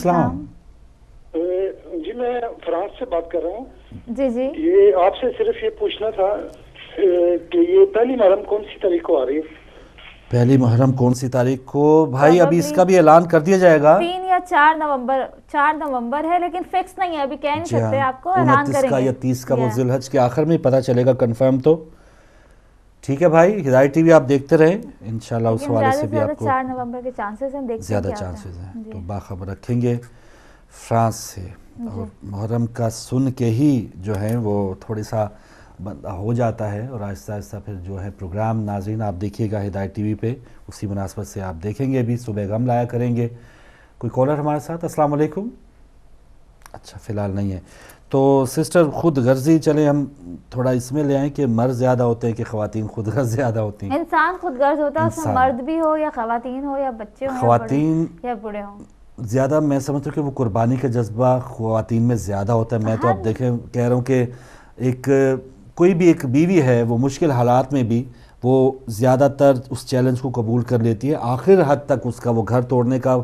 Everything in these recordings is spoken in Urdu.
السلام. جی میں فرانس سے بات کر رہا ہوں. جی جی. یہ آپ سے صرف یہ پوچھنا تھا کہ یہ پہلی محرم کون سی تاریخ کو آ رہی ہے؟ پہلی محرم کون سی تاریخ کو؟ بھائی ابھی اس کا بھی اعلان کر دیا جائے گا. 3 یا 4 نومبر ہے، لیکن فکس نہیں ہے، ابھی کہہ نہیں سکتے آپ کو. اعلان 29 کا یا 30 کا وہ ذی الحج کے آخر میں پتہ چلے گا کنفرم. تو ٹھیک ہے بھائی، ہدایت ٹی وی آپ دیکھتے رہیں انشاءاللہ. اس حوالے سے بھی آپ کو 4 نومبر کے چانسز ہیں، دیکھتے ہیں زیادہ چانسز ہیں. تو باخبر رکھیں گے فرانس سے. اور محرم کا سن کے ہی جو ہے وہ تھوڑی سا بندہ ہو جاتا ہے، اور آہستہ آہستہ پھر جو ہے پروگرام ناظرین آپ دیکھیے گا ہدایت ٹی وی پہ. اسی مناسبت سے آپ دیکھیں گے بھی، صبح غم لایا کریں گے. کوئی کالر ہمارے ساتھ؟ السلام علیکم. اچھا فی الحال نہیں ہے. تو سسٹر خود غرضی چلیں ہم تھوڑا اس میں لے آئیں کہ مرد زیادہ ہوتے ہیں کہ خواتین خود غرض زیادہ ہوتی ہیں؟ انسان خود غرض ہوتا ہے، اس میں مرد بھی ہو یا خواتین ہو یا بچے ہوں خواتین یا بوڑھے ہوں. زیادہ میں سمجھتا ہوں کہ وہ قربانی کا جذبہ خواتین میں زیادہ ہوتا ہے. میں تو اب دیکھیں کہہ رہا ہوں کہ ایک کوئی بھی ایک بیوی ہے وہ مشکل حالات میں بھی وہ زیادہ تر اس چیلنج کو قبول کر لیتی ہے. آخر حد تک اس کا وہ گھر توڑنے کا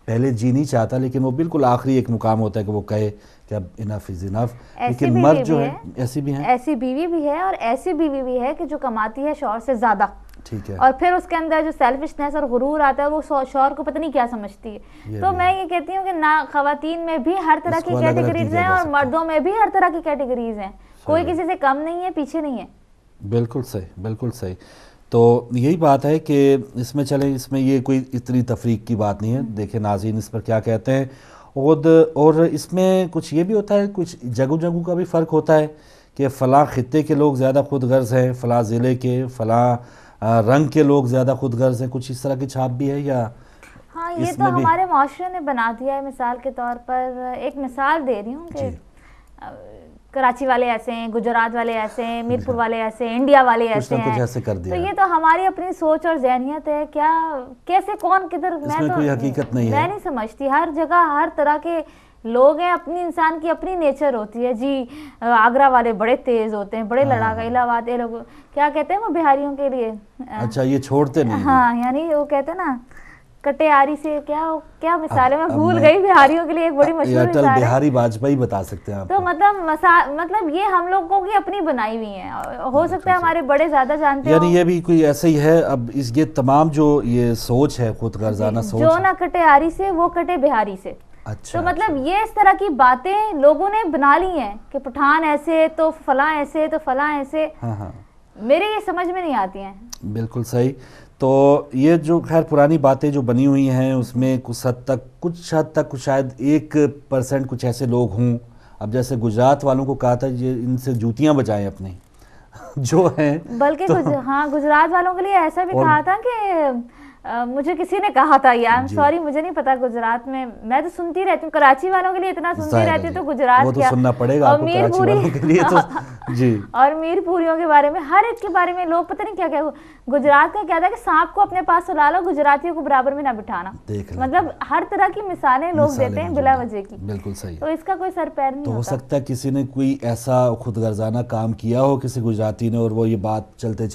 پہلے جی نہیں چاہتا، لیکن وہ بالکل آخری ایک مقام ہوتا ہے کہ وہ کہے کہ اب انف از انف. لیکن مرد جو ہے ایسی بھی ہیں، ایسی بیوی بھی ہے، اور ایسی بیوی بھی ہے کہ جو کماتی ہے شوہر سے زیادہ. ٹھیک ہے. اور پھر اس کے اندر جو سیلفشنس اور غرور آتا ہے وہ شوہر کو پتہ نہیں کیا سمجھتی ہے. تو میں یہ کہتی ہوں کہ خواتین میں بھی ہر طرح کی کیٹیگریز ہیں اور مردوں میں بھی ہر طرح کی کیٹیگریز ہیں. کوئی کسی سے کم نہیں ہے، پیچھے نہیں ہے. بالکل صحیح، بالکل صحیح. تو یہی بات ہے کہ اس میں چلیں، اس میں یہ کوئی اتنی تفریق کی بات نہیں ہے. دیکھیں ناظرین اس پر کیا کہتے ہیں. اور اس میں کچھ یہ بھی ہوتا ہے، کچھ جگہوں کا بھی فرق ہوتا ہے کہ فلاں خطے کے لوگ زیادہ خود غرض ہیں، فلاں ضلع کے فلاں رنگ کے لوگ زیادہ خود غرض ہیں. کچھ اس طرح کی چھاپ بھی ہے یا؟ ہاں یہ تو ہمارے معاشرے نے بنا دیا ہے. مثال کے طور پر ایک مثال دے رہی ہوں کہ کراچی والے ایسے ہیں، گجرات والے ایسے ہیں، میرپور والے ایسے ہیں، انڈیا والے ایسے ہیں. تو یہ تو ہماری اپنی سوچ اور ذہنیت ہے. کیا کیسے کون کدھر، میں تو کوئی حقیقت نہیں ہے. میں نہیں سمجھتی. ہر جگہ ہر طرح کے لوگ ہیں. اپنی انسان کی اپنی نیچر ہوتی ہے. جی آگرہ والے بڑے تیز ہوتے ہیں، بڑے لڑاکا. الہ آباد یہ لوگ کیا کہتے ہیں وہ بہاریوں کے لیے، اچھا یہ چھوڑتے نہیں. ہاں یعنی وہ کہتے ہیں نا کٹے آری سے کیا مثال ہے، میں بھول گئی. بہاریوں کے لیے ایک بڑی مشہور مثال ہے. بہاری واجپئی بتا سکتے ہیں آپ. تو مطلب یہ ہم لوگوں کی اپنی بنائی ہوئی ہیں. ہو سکتا ہے ہمارے بڑے زیادہ جانتے ہوں. یعنی یہ بھی کوئی ایسا ہی ہے. اب یہ تمام جو یہ سوچ ہے خود غرضانہ سوچ، جو نہ کٹے آری سے وہ کٹے بہاری سے. تو مطلب یہ اس طرح کی باتیں لوگوں نے بنا لی ہیں کہ پٹھان ایسے تو فلاں ایسے تو فلاں ایسے. میرے یہ سمجھ میں نہیں آتی ہیں. بالکل صحیح. تو یہ جو خیر پرانی باتیں جو بنی ہوئی ہیں اس میں کچھ حد تک شاید 1% کچھ ایسے لوگ ہوں. اب جیسے گجرات والوں کو کہا تھا یہ ان سے جوتیاں بجائیں اپنی جو ہیں. بلکہ ہاں گجرات والوں کے لیے ایسا بھی کہا تھا کہ مجھے کسی نے کہا تھا، یا سوری مجھے نہیں پتا گجرات میں تو سنتی رہتی ہوں. کراچی والوں کے لیے اتنا سنتی رہتی ہوں تو گجرات کیا، سننا پڑے گا کراچی والوں کے لیے تو. جی اور میر پوریوں کے بارے میں، ہر ایک کے بارے میں لوگ پتہ نہیں کیا کیا. گجرات کا کیا تھا کہ سانپ کو اپنے پاس لا لو، گجراتیوں کو برابر میں نہ بٹھانا. مطلب ہر طرح کی مثالیں لوگ دیتے ہیں بلا وجہ کی. بالکل صحیح. تو اس کا کوئی سر پیر نہیں تو ہو سکتا ہے کسی نے کوئی ایسا خود غرضانہ کام کیا ہو کسی گجراتی نے، اور وہ یہ بات چلتے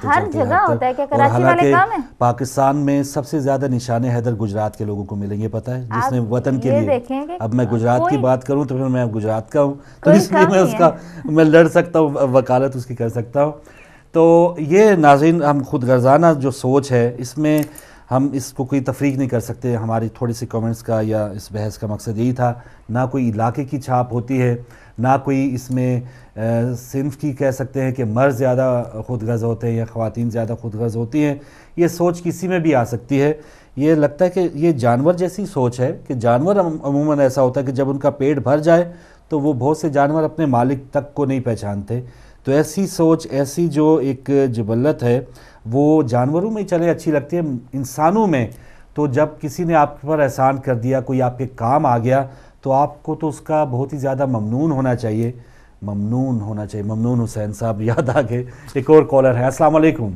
ہر جگہ ہوتا ہے. کیا کراچی والے کام ہے؟ پاکستان میں سب سے زیادہ نشان حیدر گجرات کے لوگوں کو ملیں گے، پتہ ہے، جس نے وطن کے لیے. اب میں گجرات کی بات کروں تو پھر میں گجرات کا ہوں، تو اس لیے میں لڑ سکتا ہوں، وکالت اس کی کر سکتا ہوں. تو یہ ناظرین ہم خود غرضانہ جو سوچ ہے اس میں ہم اس کو کوئی تفریق نہیں کر سکتے. ہماری تھوڑی سی کامنٹس کا یا اس بحث کا مقصد یہی تھا. نہ کوئی علاقے کی چھاپ ہوتی ہے، نہ کوئی اس میں صنف کی کہہ سکتے ہیں کہ مرد زیادہ خود غرض ہوتے ہیں یا خواتین زیادہ خود غرض ہوتی ہیں. یہ سوچ کسی میں بھی آ سکتی ہے. یہ لگتا ہے کہ یہ جانور جیسی سوچ ہے کہ جانور عموماً ایسا ہوتا ہے کہ جب ان کا پیٹ بھر جائے تو وہ بہت سے جانور اپنے مالک تک کو نہیں پہچانتے. تو ایسی سوچ، ایسی جو ایک جبلت ہے وہ جانوروں میں چلے اچھی لگتی ہے. انسانوں میں تو جب کسی نے آپ پر احسان کر دیا، کوئی آپ کے کام آ گیا، تو آپ کو تو اس کا بہت ہی زیادہ ممنون ہونا چاہیے. ممنون حسین صاحب یاد آ گئے. ایک اور کالر ہے. السلام علیکم.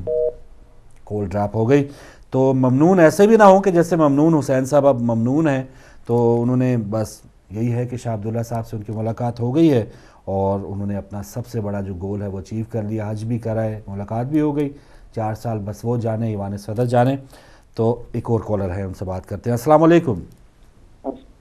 کال ڈراپ ہو گئی. تو ممنون ایسے بھی نہ ہو کہ جیسے ممنون حسین صاحب اب ممنون ہیں، تو انہوں نے بس یہی ہے کہ شاہ عبداللہ صاحب سے ان کی ملاقات ہو گئی ہے اور انہوں نے اپنا سب سے بڑا جو گول ہے وہ اچیو کر لیا. حج بھی کرا ہے، ملاقات بھی ہو گئی. 4 سال بس وہ جانے، ایوان صدر جانے. تو ایک اور کالر ہے، ان سے بات کرتے ہیں. السلام علیکم.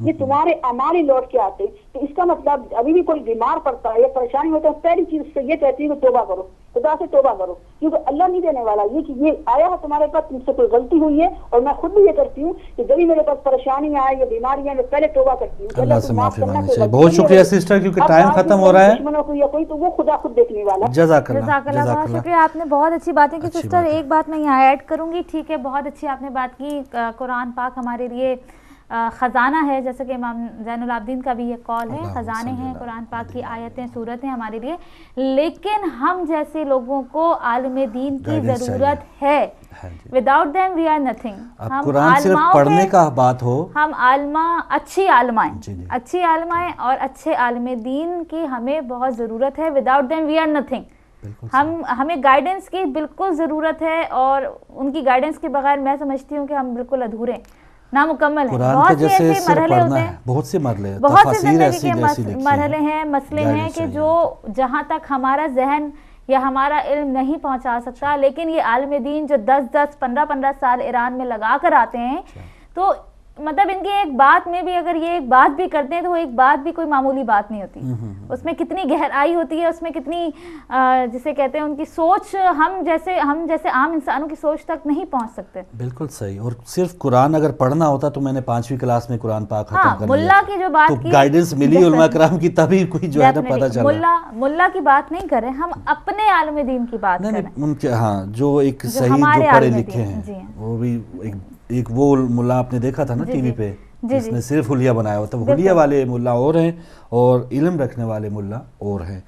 یہ تمہارے اعمال ہی لوٹ کے آتے. تو اس کا مطلب ابھی بھی کوئی بیمار پڑتا ہے یا پریشانی ہوتا ہے پہلی چیز سے یہ کہتی ہے کہ توبہ کرو, خدا سے توبہ کرو, کیونکہ اللہ نہیں دینے والا یہ کہ یہ آیا ہے تمہارے پاس, تم سے کوئی غلطی ہوئی ہے. اور میں خود بھی یہ کرتی ہوں کہ جب بھی میرے پاس پریشانی آئے یا بیماری ہے میں پہلے توبہ کرتی ہوں. اللہ سے معافی مانگنی چاہیے. بہت شکریہ سسٹر, کیونکہ ٹائم ختم ہو رہا ہے. دشمنوں کو یا کوئی تو وہ خدا خود دیکھنے والا. جزاک اللہ, بہت شکریہ, آپ نے بہت اچھی باتیں کی. سسٹر ایک بات میں یہاں ایڈ کروں گی, ٹھیک ہے, بہت اچھی آپ نے بات کی. قرآن پاک ہمارے لیے خزانہ ہے, جیسا کہ امام زین العابدین کا بھی یہ قول ہے, خزانے ہیں قرآن پاک کی آیتیں صورتیں ہمارے لیے, لیکن ہم جیسے لوگوں کو عالم دین کی ضرورت ہے. Without them we are nothing. ہم قرآن صرف پڑھنے کا بات ہو, ہم عالمہ اچھی عالمائیں, اچھی عالمائیں اور اچھے عالم دین کی ہمیں بہت ضرورت ہے. Without them we are nothing. ہمیں گائیڈنس کی بالکل ضرورت ہے, اور ان کی گائیڈنس کے بغیر میں سمجھتی ہوں کہ ہم بالکل ادھورے نامکمل ہیں. بہت سے ایسے مرحلے ہوتے ہیں, بہت سے مرحلے, بہت سے زندگی کے مرحلے ہیں, مسئلے ہیں کہ جو جہاں تک ہمارا ذہن یا ہمارا علم نہیں پہنچا سکتا, لیکن یہ عالم دین جو 10-10 15-15 سال ایران میں لگا کر آتے ہیں, تو مطلب ان کی ایک بات میں بھی اگر یہ ایک بات بھی کرتے ہیں تو وہ ایک بات بھی کوئی معمولی بات نہیں ہوتی. اس میں کتنی گہرائی ہوتی ہے, اس میں کتنی جسے کہتے ہیں ان کی سوچ ہم جیسے عام انسانوں کی سوچ تک نہیں پہنچ سکتے. بالکل صحیح. اور صرف قرآن اگر پڑھنا ہوتا تو میں نے 5ویں کلاس میں قرآن پاک ختم کر لیا. ملا کی جو بات کی, گائیڈنس ملی علماء کرام کی, تبھی کوئی جو ہے نا پتہ چلا. ملا کی بات نہیں کر رہے ہم, اپنے عالم دین کی بات کر رہے ہیں. ان کے ہاں جو ایک صحیح جو پڑھے لکھے ہیں, وہ بھی ایک وہ ملا آپ نے دیکھا تھا نا ٹی وی پہ, جس نے صرف حلیہ بنایا ہوتا. وہ حلیہ والے ملا اور ہیں اور علم رکھنے والے ملا اور ہیں.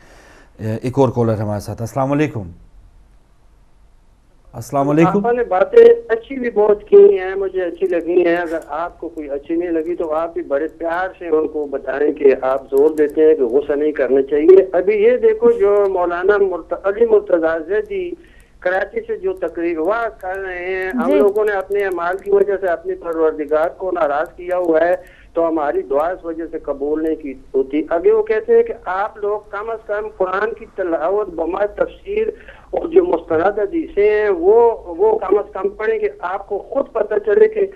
ایک اور کالر ہمارے ساتھ. السلام علیکم. السلام علیکم. آپ نے باتیں اچھی بھی بہت کی ہیں, مجھے اچھی لگی ہیں. اگر آپ کو کوئی اچھی نہیں لگی تو آپ بھی بڑے پیار سے ان کو بتائیں کہ آپ زور دیتے ہیں کہ غصہ نہیں کرنا چاہیے. ابھی یہ دیکھو جو مولانا علی مرتضیٰ زیدی کراچی سے جو تقریر ہوا کر رہے ہیں, ہم لوگوں نے اپنے اعمال کی وجہ سے اپنی پروردگار کو ناراض کیا ہوا ہے, تو ہماری دعا اس وجہ سے قبول نہیں کی ہوتی. آگے وہ کہتے ہیں کہ آپ لوگ کم از کم قرآن کی تلاوت بما تفسیر اور جو مستند حدیثیں ہیں وہ کم از کم پڑھیں, کہ آپ کو خود پتہ چلے کہ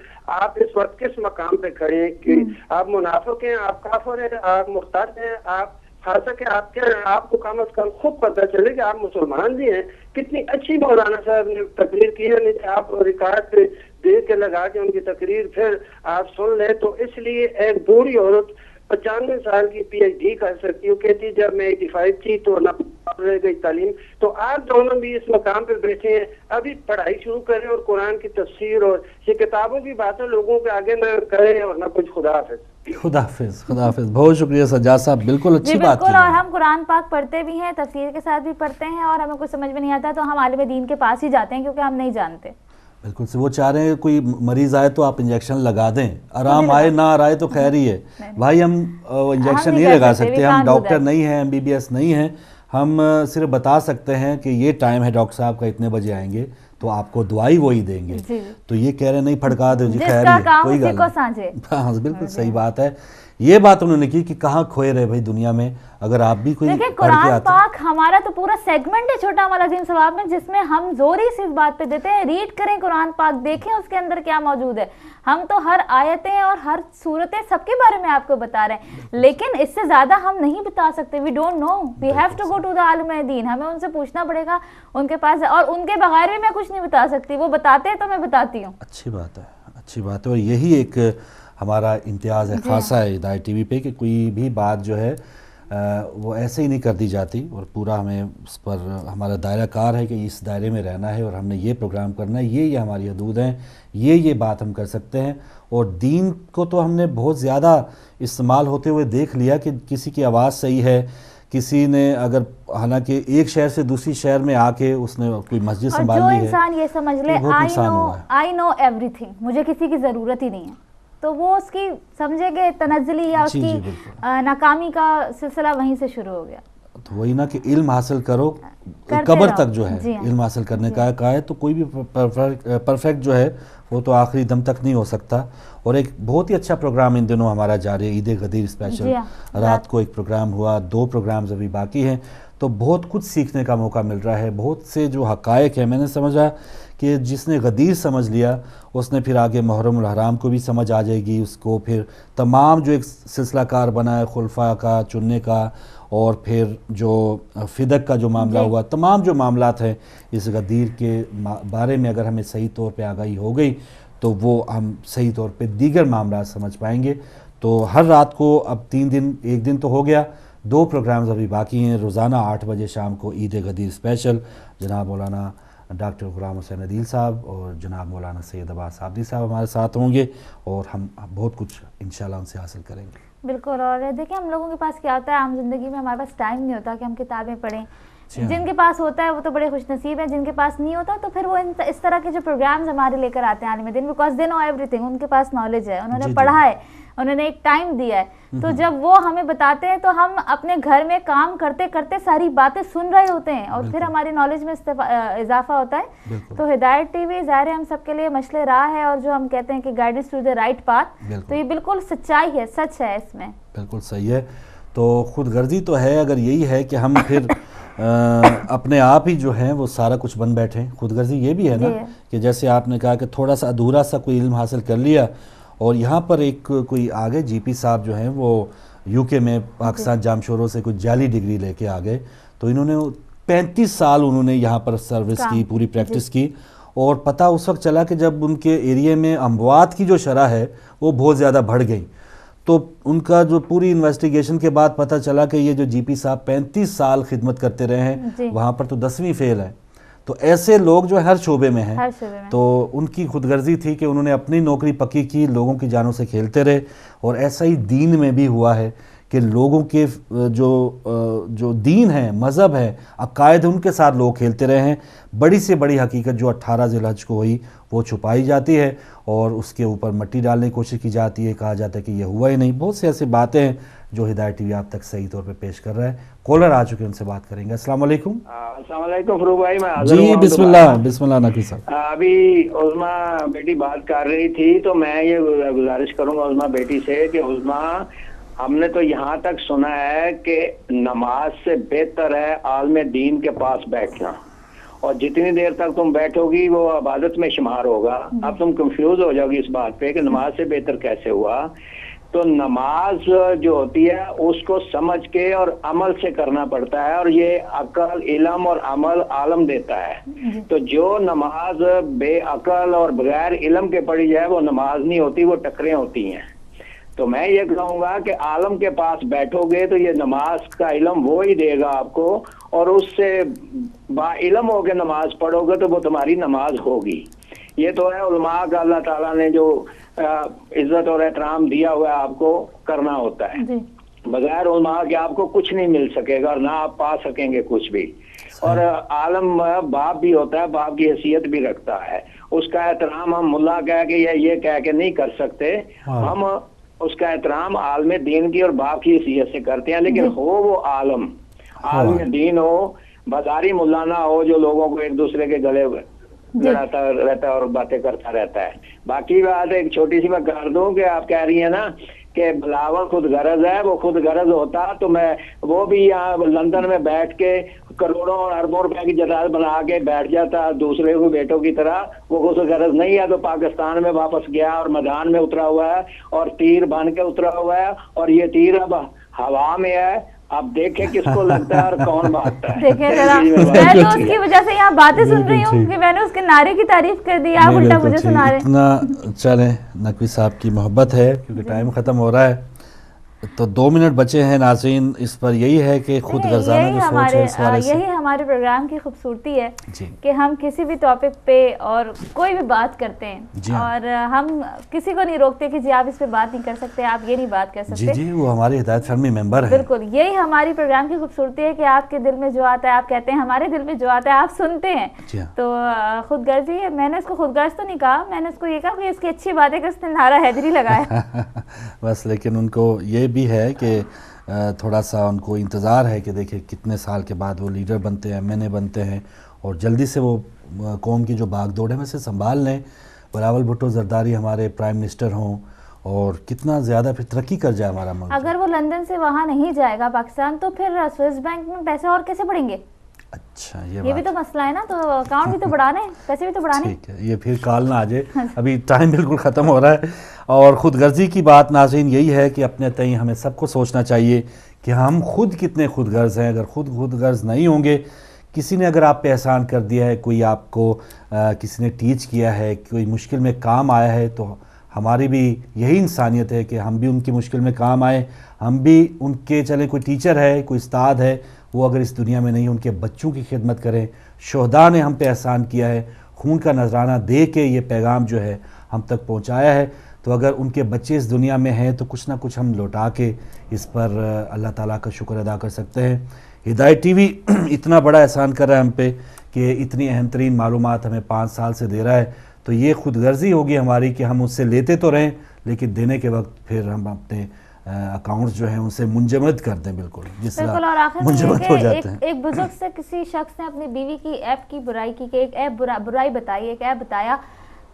آپ اس وقت کس مقام پہ کھڑے ہیں, کہ آپ منافق ہیں, آپ کافر ہیں, آپ مرتد ہیں, آپ فاسق ہیں, آپ کیا ہیں. آپ کو کم از کم خود پتہ چلے کہ آپ مسلمان بھی ہیں. کتنی اچھی مولانا صاحب نے تقریر کی ہے, نہیں آپ ریکارڈ پہ دیکھ کے لگا کے ان کی تقریر پھر آپ سن لیں. تو اس لیے ایک بوڑھی عورت 95 سال کی پی ایچ ڈی کر سکتی ہوں, کہتی جب میں 85 تھی تو نہ رہ گئی تعلیم. تو آپ دونوں بھی اس مقام پہ بیٹھے ہیں, ابھی پڑھائی شروع کریں اور قرآن کی تفسیر اور یہ کتابوں کی باتیں لوگوں کے آگے نہ کریں اور نہ کچھ. خدا حافظ. خدا حافظ. خدا حافظ. بہت شکریہ سجاد صاحب, بالکل اچھی بات کی. اور ہم قرآن پاک پڑھتے بھی ہیں, تفسیر کے ساتھ بھی پڑھتے ہیں, اور ہمیں کچھ سمجھ میں نہیں آتا تو ہم عالم دین کے پاس ہی جاتے ہیں, کیونکہ ہم نہیں جانتے. بالکل سے وہ چاہ رہے ہیں کوئی مریض آئے تو آپ انجیکشن لگا دیں, آرام آئے نہ آئے تو خیر ہی ہے. بھائی ہم انجیکشن نہیں لگا سکتے, ہم ڈاکٹر نہیں ہیں, MBBS نہیں ہیں. ہم صرف بتا سکتے ہیں کہ یہ ٹائم ہے ڈاکٹر صاحب کا, اتنے بجے آئیں گے تو آپ کو دوائی وہی دیں گے. تو یہ کہہ رہے نہیں پھڑکا دو جی, خیر ہی ہے, کوئی گل نہیں. ہاں بالکل صحیح بات ہے. یہ بات انہوں نے کی کہ کہاں کھوئے رہے بھائی دنیا میں. اگر آپ بھی کوئی قرآن پاک ہمارا تو پورا سیگمنٹ ہے چھوٹا والا دین ثواب میں, جس میں ہم زور ہی اس بات پہ دیتے ہیں ریڈ کریں قرآن پاک, دیکھیں اس کے اندر کیا موجود ہے. ہم تو ہر آیتیں اور ہر صورتیں سب کے بارے میں آپ کو بتا رہے ہیں, لیکن اس سے زیادہ ہم نہیں بتا سکتے. We don't know, we have to go to the عالم دین. ہمیں ان سے پوچھنا پڑے گا ان کے پاس, اور ان کے بغیر بھی میں کچھ نہیں بتا سکتی. وہ بتاتے ہیں تو میں بتاتی ہوں. اچھی بات ہے, اچھی بات ہے. اور یہی ایک ہمارا امتیاز ہے خاصا ہے ہدایت ٹی وی پہ, کہ کوئی بھی بات جو ہے وہ ایسے ہی نہیں کر دی جاتی, اور پورا ہمیں اس پر ہمارا دائرہ کار ہے کہ اس دائرے میں رہنا ہے اور ہم نے یہ پروگرام کرنا ہے, یہ ہماری حدود ہیں, یہ بات ہم کر سکتے ہیں. اور دین کو تو ہم نے بہت زیادہ استعمال ہوتے ہوئے دیکھ لیا کہ کسی کی آواز صحیح ہے, کسی نے اگر حالانکہ ایک شہر سے دوسری شہر میں آ کے اس نے کوئی مسجد سنبھال لی ہے, جو انسان یہ سمجھ لے آئی نو ایوری تھنگ, مجھے کسی کی ضرورت ہی نہیں ہے, تو وہ اس کی سمجھے کہ تنزلی یا اس کی ناکامی کا سلسلہ وہیں سے شروع ہو گیا. تو وہی نا کہ علم حاصل کرو, قبر تک جو ہے علم حاصل کرنے کا کہا ہے. تو کوئی بھی پرفیکٹ جو ہے وہ تو آخری دم تک نہیں ہو سکتا. اور ایک بہت ہی اچھا پروگرام ان دنوں ہمارا جاری ہے, عید غدیر اسپیشل. رات کو ایک پروگرام ہوا, 2 پروگرامز ابھی باقی ہیں, تو بہت کچھ سیکھنے کا موقع مل رہا ہے. بہت سے جو حقائق ہیں میں نے سمجھا کہ جس نے غدیر سمجھ لیا اس نے پھر آگے محرم الحرام کو بھی سمجھ آ جائے گی, اس کو پھر تمام جو ایک سلسلہ کار بنا ہے خلفاء کا چننے کا, اور پھر جو فدق کا جو معاملہ ہوا, تمام جو معاملات ہیں اس غدیر کے بارے میں اگر ہمیں صحیح طور پہ آگاہی ہو گئی تو وہ ہم صحیح طور پہ دیگر معاملات سمجھ پائیں گے. تو ہر رات کو اب 3 دن, ایک دن تو ہو گیا, 2 پروگرامز ابھی باقی ہیں. روزانہ 8 بجے شام کو عید غدیر اسپیشل جناب مولانا ڈاکٹر غلام حسین عدیل صاحب اور جناب مولانا سید عباس عابدی صاحب ہمارے ساتھ ہوں گے, اور ہم بہت کچھ انشاءاللہ ان سے حاصل کریں گے. بالکل. اور دیکھیں ہم لوگوں کے پاس کیا ہوتا ہے عام زندگی میں, ہمارے پاس ٹائم نہیں ہوتا کہ ہم کتابیں پڑھیں. جن کے پاس ہوتا ہے وہ تو بڑے خوش نصیب ہیں, جن کے پاس نہیں ہوتا تو پھر وہ اس طرح کے جو پروگرامز ہمارے لے کر آتے ہیں عالم دین, because they know everything, ان کے پاس نالج ہے, انہوں نے پڑھا ہے, انہوں نے ایک ٹائم دیا ہے. تو جب وہ ہمیں بتاتے ہیں تو ہم اپنے گھر میں کام کرتے کرتے ساری باتیں سن رہے ہوتے ہیں, اور پھر ہماری نالج میں اضافہ ہوتا ہے. تو ہدایت ٹی وی ظاہر ہے ہم سب کے لیے مشعل راہ ہے, اور جو ہم کہتے ہیں کہ guidance to the right path, تو یہ بالکل سچائی ہے, سچ ہے اس میں. بالکل صحیح ہے. تو خود غرضی تو ہے اگر یہی ہے کہ ہم پھر اپنے آپ ہی جو ہیں وہ سارا کچھ بن بیٹھیں. خود غرضی یہ بھی ہے نا کہ جیسے آپ نے کہا کہ تھوڑا سا ادھورا سا کوئی علم حاصل کر لیا, اور یہاں پر ایک کوئی آگے جی پی صاحب جو ہیں وہ یو کے میں پاکستان جام شوروں سے کوئی جعلی ڈگری لے کے آگئے, تو انہوں نے 35 سال انہوں نے یہاں پر سروس کی, پوری پریکٹس کی, اور پتہ اس وقت چلا کہ جب ان کے ایریے میں اموات کی جو شرح ہے وہ بہت زیادہ بڑھ گئی, تو ان کا جو پوری انویسٹیگیشن کے بعد پتہ چلا کہ یہ جو جی پی صاحب 35 سال خدمت کرتے رہے ہیں وہاں پر تو 10ویں فیل ہے. تو ایسے لوگ جو ہر شعبے میں ہیں, تو ان کی خود غرضی تھی کہ انہوں نے اپنی نوکری پکی کی, لوگوں کی جانوں سے کھیلتے رہے, اور ایسا ہی دین میں بھی ہوا ہے کہ لوگوں کے جو دین ہے, مذہب ہے, عقائد ان کے ساتھ لوگ کھیلتے رہے ہیں. بڑی سے بڑی حقیقت جو 18 ذی الحج کو ہوئی وہ چھپائی جاتی ہے, اور اس کے اوپر مٹی ڈالنے کی کوشش کی جاتی ہے, کہا جاتا ہے کہ یہ ہوا ہی نہیں. بہت سے ایسے باتیں ہیں جو ہدایت ٹی وی آپ تک صحیح طور پہ پیش کر رہا ہے. کالر آ چکے, ان سے بات کریں گے. السلام علیکم. السلام علیکم فروغ بھائی, میں جی بسم اللہ نقوی صاحب. ابھی عظما بیٹی بات کر رہی تھی, تو میں یہ گزارش کروں گا عظما بیٹی سے کہ عظما, ہم نے تو یہاں تک سنا ہے کہ نماز سے بہتر ہے عالم دین کے پاس بیٹھنا, اور جتنی دیر تک تم بیٹھو گی وہ عبادت میں شمار ہوگا. اب تم کنفیوز ہو جاؤ گی اس بات پہ کہ نماز سے بہتر کیسے ہوا. تو نماز جو ہوتی ہے اس کو سمجھ کے اور عمل سے کرنا پڑتا ہے, اور یہ عقل, علم اور عمل عالم دیتا ہے. تو جو نماز بے عقل اور بغیر علم کے پڑھی جائے وہ نماز نہیں ہوتی, وہ ٹکریں ہوتی ہیں. تو میں یہ کہوں گا کہ عالم کے پاس بیٹھو گے تو یہ نماز کا علم وہ ہی دے گا آپ کو, اور اس سے با علم ہو کے نماز پڑھو گے تو وہ تمہاری نماز ہوگی. یہ تو ہے علماء کا اللہ تعالیٰ نے جو عزت اور احترام دیا ہوا ہے آپ کو کرنا ہوتا ہے. بغیر علماء کے آپ کو کچھ نہیں مل سکے گا, اور نہ آپ پا سکیں گے کچھ بھی. اور عالم باپ بھی ہوتا ہے, باپ کی حیثیت بھی رکھتا ہے, اس کا احترام ہم ملا کہہ کے یا یہ کہہ کے نہیں کر سکتے. ہم اس کا احترام عالم دین کی اور باپ کی حیثیت سے کرتے ہیں, لیکن ہو وہ عالم دین ہو, بازاری ملا نہ ہو جو لوگوں کو ایک دوسرے کے گلے لڑاتا رہتا ہے اور باتیں کرتا رہتا ہے. باقی بات ایک چھوٹی سی میں کر دوں کہ آپ کہہ رہی ہیں نا کہ بلاول خود غرض ہے, وہ خود غرض ہوتا تو میں وہ بھی یہاں لندن میں بیٹھ کے کروڑوں اور اربوں روپے کی جائیداد بنا کے بیٹھ جاتا دوسرے کو بیٹوں کی طرح. وہ خود غرض نہیں ہے, تو پاکستان میں واپس گیا اور میدان میں اترا ہوا ہے اور تیر بن کے اترا ہوا ہے, اور یہ تیر اب ہوا میں ہے. اب دیکھیں کس کو لگتا ہے اور کون بھاگتا ہے. دیکھیں ذرا, میں تو اس کی وجہ سے یہاں باتیں سن رہی ہوں کہ میں نے اس کے نعرے کی تعریف کر دی, آپ الٹا مجھے سنا رہے ہیں. اتنا چلیں, نقوی صاحب کی محبت ہے کیونکہ ٹائم ختم ہو رہا ہے, تو 2 منٹ بچے ہیں ناظرین. اس پر یہی ہے کہ خود غرضانہ جو سوچ ہے اس حوالے سے, یہی ہمارے پروگرام کی خوبصورتی ہے کہ ہم کسی بھی ٹاپک پہ اور کوئی بھی بات کرتے ہیں, اور ہم کسی کو نہیں روکتے کہ جی آپ اس پہ بات نہیں کر سکتے, آپ یہ نہیں بات کر سکتے. جی وہ ہمارے ہدایت فرمی ممبر ہیں. بالکل, یہی ہماری پروگرام کی خوبصورتی ہے کہ آپ کے دل میں جو آتا ہے آپ کہتے ہیں, ہمارے دل میں جو آتا ہے آپ سنتے ہیں. تو خود غرضی ہے, میں نے اس کو خود غرض تو نہیں کہا, میں نے اس کو یہ کہا کہ اس کی اچھی بات ہے کہ اس نے نعرہ حیدری لگایا بس. لیکن ان کو یہ بھی ہے کہ تھوڑا سا ان کو انتظار ہے کہ دیکھیں کتنے سال کے بعد وہ لیڈر بنتے ہیں, MNA بنتے ہیں, اور جلدی سے وہ قوم کی جو بھاگ دوڑ ہے میں سے سنبھال لیں. بلاول بھٹو زرداری ہمارے پرائم منسٹر ہوں, اور کتنا زیادہ پھر ترقی کر جائے ہمارا ملک. اگر وہ لندن سے وہاں نہیں جائے گا پاکستان تو پھر سوئس بینک میں پیسے اور کیسے بڑھیں گے؟ اچھا یہ بھی تو مسئلہ ہے نا. تو اکاؤنٹ بھی تو بڑھانے، پیسے بھی تو بڑھانے. ٹھیک ہے، یہ پھر کال نہ آ جائے، ابھی ٹائم بالکل ختم ہو رہا ہے. اور خود غرضی کی بات ناظرین یہی ہے کہ اپنے تئیں ہمیں سب کو سوچنا چاہیے کہ ہم خود کتنے خود غرض ہیں. اگر خود غرض نہیں ہوں گے، کسی نے اگر آپ پہ احسان کر دیا ہے، کوئی آپ کو کسی نے ٹیچ کیا ہے، کوئی مشکل میں کام آیا ہے، تو ہماری بھی یہی انسانیت ہے کہ ہم بھی ان کی مشکل میں کام آئے. ہم بھی ان کے، چلے کوئی ٹیچر ہے، کوئی استاد ہے، وہ اگر اس دنیا میں نہیں، ان کے بچوں کی خدمت کریں. شہداء نے ہم پہ احسان کیا ہے، خون کا نذرانہ دے کے یہ پیغام جو ہے ہم تک پہنچایا ہے. تو اگر ان کے بچے اس دنیا میں ہیں تو کچھ نہ کچھ ہم لوٹا کے اس پر اللہ تعالیٰ کا شکر ادا کر سکتے ہیں. ہدایت ٹی وی اتنا بڑا احسان کر رہا ہے ہم پہ کہ اتنی اہم ترین معلومات ہمیں 5 سال سے دے رہا ہے. تو یہ خود غرضی ہوگی ہماری کہ ہم اس سے لیتے تو رہیں، لیکن دینے کے وقت پھر ہم اپنے اکاؤنٹس جو ہیں ان سے منجمد کر دیں، بالکل جس طرح منجمد ہو جاتے ہیں. ایک بزرگ سے کسی شخص نے اپنی بیوی کی ایپ کی برائی کی، کہ ایک ایپ برائی بتائی، ایک ایپ بتایا.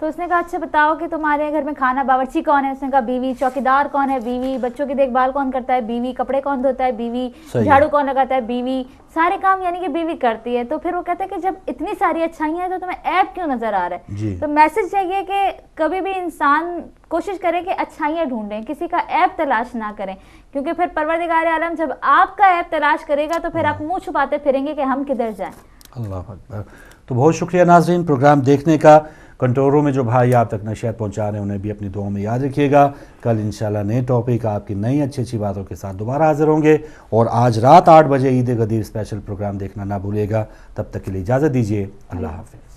تو اس نے کہا اچھا بتاؤ کہ تمہارے گھر میں کھانا باورچی کون ہے؟ اس نے کہا بیوی. چوکیدار کون ہے؟ بیوی. بچوں کی دیکھ بھال کون کرتا ہے؟ بیوی. کپڑے کون دھوتا ہے؟ بیوی. جھاڑو کون لگاتا ہے؟ بیوی. سارے کام یعنی کہ بیوی کرتی ہے. تو پھر وہ کہتے ہیں کہ جب اتنی ساری اچھائیاں ہیں تو تمہیں ایپ کیوں نظر آ رہا ہے؟ تو میسج چاہیے کہ کبھی بھی انسان کوشش کرے کہ اچھائیاں ڈھونڈیں، کسی کا ایپ تلاش نہ کریں، کیونکہ پھر پروردگار عالم جب آپ کا ایپ تلاش کرے گا تو پھر آپ منہ چھپاتے پھریں گے کہ ہم کدھر جائیں. اللہ اکبر. تو بہت شکریہ ناظرین پروگرام دیکھنے کا. کنٹرولوں میں جو بھائی آپ تک نشریات پہنچا رہے ہیں انہیں بھی اپنی دعاؤں میں یاد رکھیے گا. کل انشاءاللہ نئے ٹاپک آپ کی نئی اچھی باتوں کے ساتھ دوبارہ حاضر ہوں گے. اور آج رات 8 بجے عید غدیر اسپیشل پروگرام دیکھنا نہ بھولیے گا. تب تک کے لیے اجازت دیجیے. اللہ حافظ.